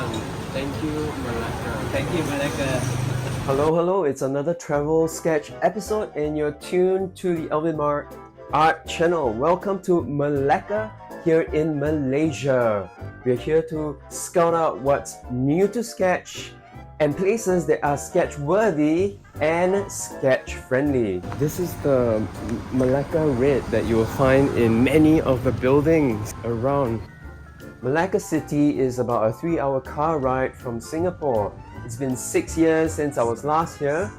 everyone. Thank you, Malacca. Thank you, Melaka. Hello, it's another travel sketch episode and you're tuned to the Alvin Art channel. Welcome to Malacca here in Malaysia. We're here to scout out what's new to sketch and places that are sketch worthy and sketch friendly. This is the Malacca red that you will find in many of the buildings around. Malacca City is about a 3-hour car ride from Singapore. It's been 6 years since I was last here.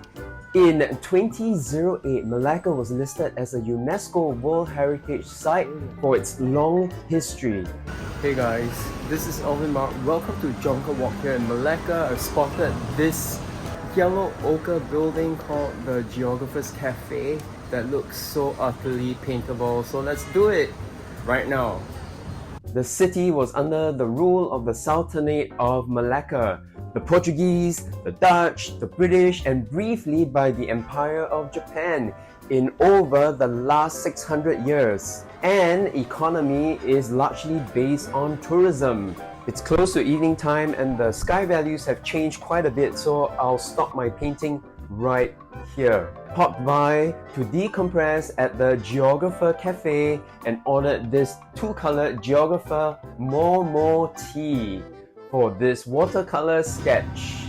In 2008, Malacca was listed as a UNESCO World Heritage Site for its long history. Hey guys, this is Alvin. Welcome to Jonker Walk here in Malacca. I've spotted this yellow ochre building called the Geographer's Cfae that looks so utterly paintable. So let's do it right now. The city was under the rule of the Sultanate of Malacca, the Portuguese, the Dutch, the British, and briefly by the Empire of Japan in over the last 600 years. And economy is largely based on tourism. It's close to evening time and the sky values have changed quite a bit, so I'll stop my painting right here. Popped by to decompress at the Geographer Cafe and ordered this two-colored Geographer More tea for this watercolor sketch.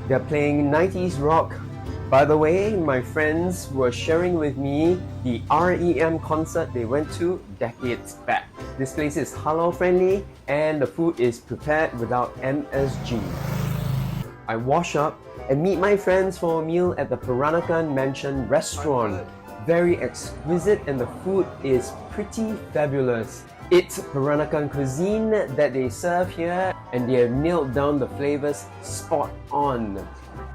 They're playing 90s rock. By the way, my friends were sharing with me the REM concert they went to decades back. This place is halal friendly and the food is prepared without MSG. I wash up and meet my friends for a meal at the Peranakan Mansion restaurant. Very exquisite and the food is pretty fabulous. It's Peranakan cuisine that they serve here and they have nailed down the flavors spot on.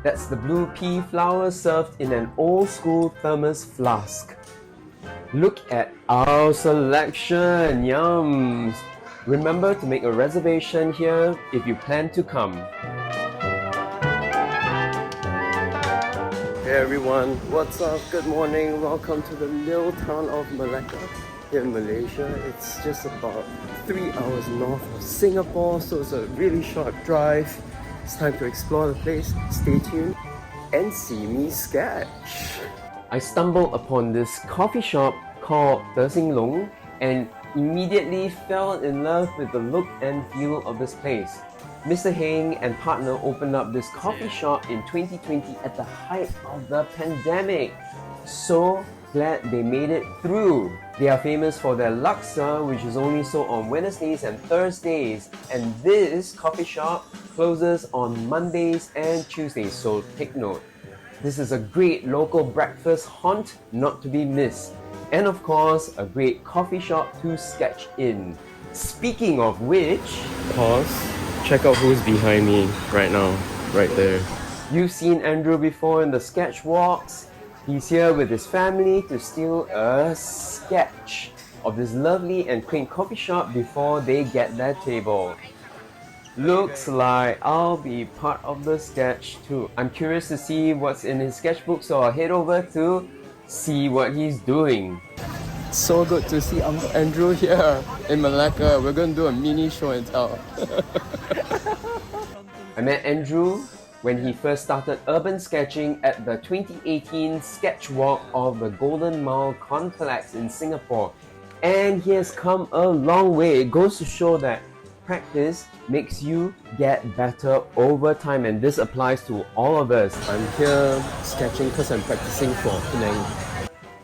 That's the blue pea flower served in an old school thermos flask. Look at our selection, yums! Remember to make a reservation here if you plan to come. Hey everyone, what's up? Good morning. Welcome to the little town of Malacca here in Malaysia. It's just about 3 hours north of Singapore, so it's a really short drive. It's time to explore the place. Stay tuned and see me sketch. I stumbled upon this coffee shop called Xing and immediately fell in love with the look and feel of this place. Mr. Xing and partner opened up this coffee shop in 2020 at the height of the pandemic. So glad they made it through. They are famous for their laksa, which is only sold on Wednesdays and Thursdays. And this coffee shop closes on Mondays and Tuesdays, so take note. This is a great local breakfast haunt not to be missed. And of course, a great coffee shop to sketch in. Speaking of which, pause. Check out who's behind me right now, right there. You've seen Andrew before in the sketch walks. He's here with his family to steal a sketch of this lovely and quaint coffee shop before they get their table. Looks like I'll be part of the sketch too. I'm curious to see what's in his sketchbook, so I'll head over to see what he's doing. So good to see Uncle Andrew here in Malacca. We're going to do a mini show and tell. I met Andrew when he first started urban sketching at the 2018 sketch walk of the Golden Mile complex in Singapore. And he has come a long way. It goes to show that practice makes you get better over time, and this applies to all of us. I'm here sketching because I'm practicing for Penang.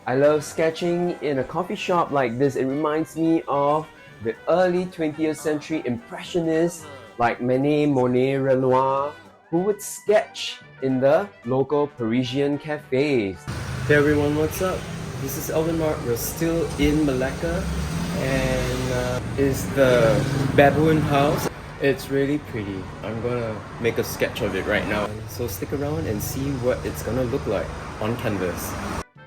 I love sketching in a coffee shop like this. It reminds me of the early 20th century impressionists like Manet, Monet, Renoir, who would sketch in the local Parisian cafes. Hey everyone, what's up? This is Alvin. We're still in Malacca and it's the Baboon house. It's really pretty. I'm gonna make a sketch of it right now. So stick around and see what it's gonna look like on canvas.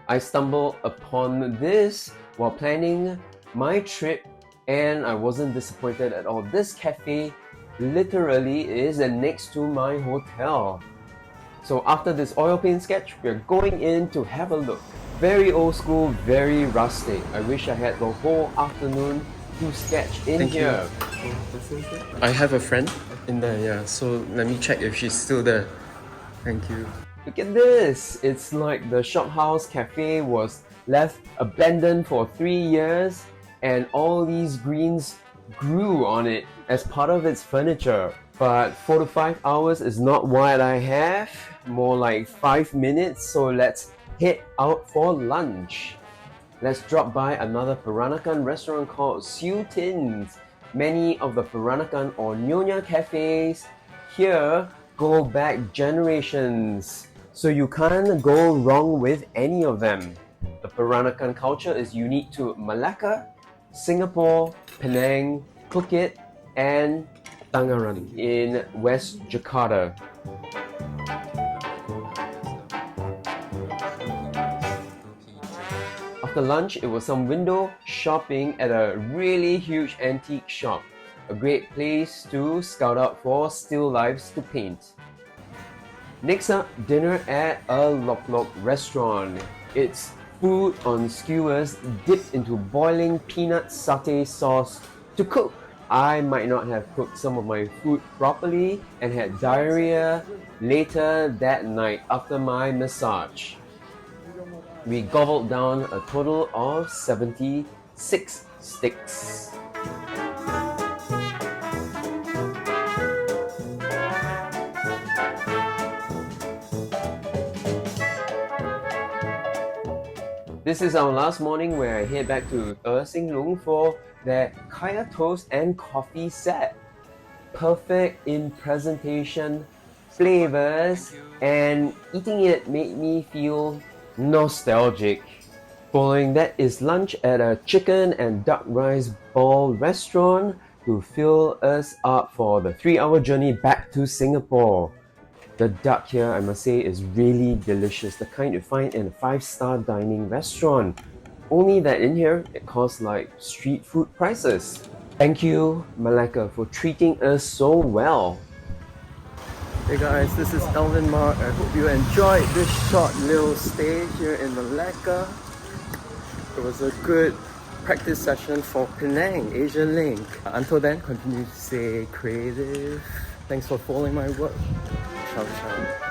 I stumbled upon this while planning my trip and I wasn't disappointed at all. This cafe literally is next to my hotel. So after this oil paint sketch, we're going in to have a look. Very old school, very rustic. I wish I had the whole afternoon to sketch in here. I have a friend In there, yeah. So let me check if she's still there. Thank you. Look at this! It's like the shophouse cafe was left abandoned for 3 years and all these greens grew on it as part of its furniture. But 4 to 5 hours is not what I have, more like 5 minutes, so let's head out for lunch. Let's drop by another Peranakan restaurant called Siu Tin's. Many of the Peranakan or Nyonya cafes here go back generations, so you can't go wrong with any of them. The Peranakan culture is unique to Malacca, Singapore, Penang, Phuket, and Tangerang in West Jakarta. After lunch, it was some window shopping at a really huge antique shop. A great place to scout out for still lifes to paint. Next up, dinner at a Lok Lok restaurant. It's food on skewers dipped into boiling peanut satay sauce to cook. I might not have cooked some of my food properly and had diarrhea later that night after my massage. We gobbled down a total of 76 sticks. This is our last morning where I head back to Xing for their kaya toast and coffee set. Perfect in presentation, flavors, and eating it made me feel nostalgic. Following that is lunch at a chicken and duck rice ball restaurant to fill us up for the 3-hour journey back to Singapore. The duck here, I must say, is really delicious, the kind you find in a 5-star dining restaurant. Only that in here, it costs like street food prices. Thank you, Melaka, for treating us so well. Hey guys, this is Alvin. I hope you enjoyed this short little stay here in Malacca. It was a good practice session for Penang Asia Link. Until then, continue to stay creative. Thanks for following my work. Ciao, ciao.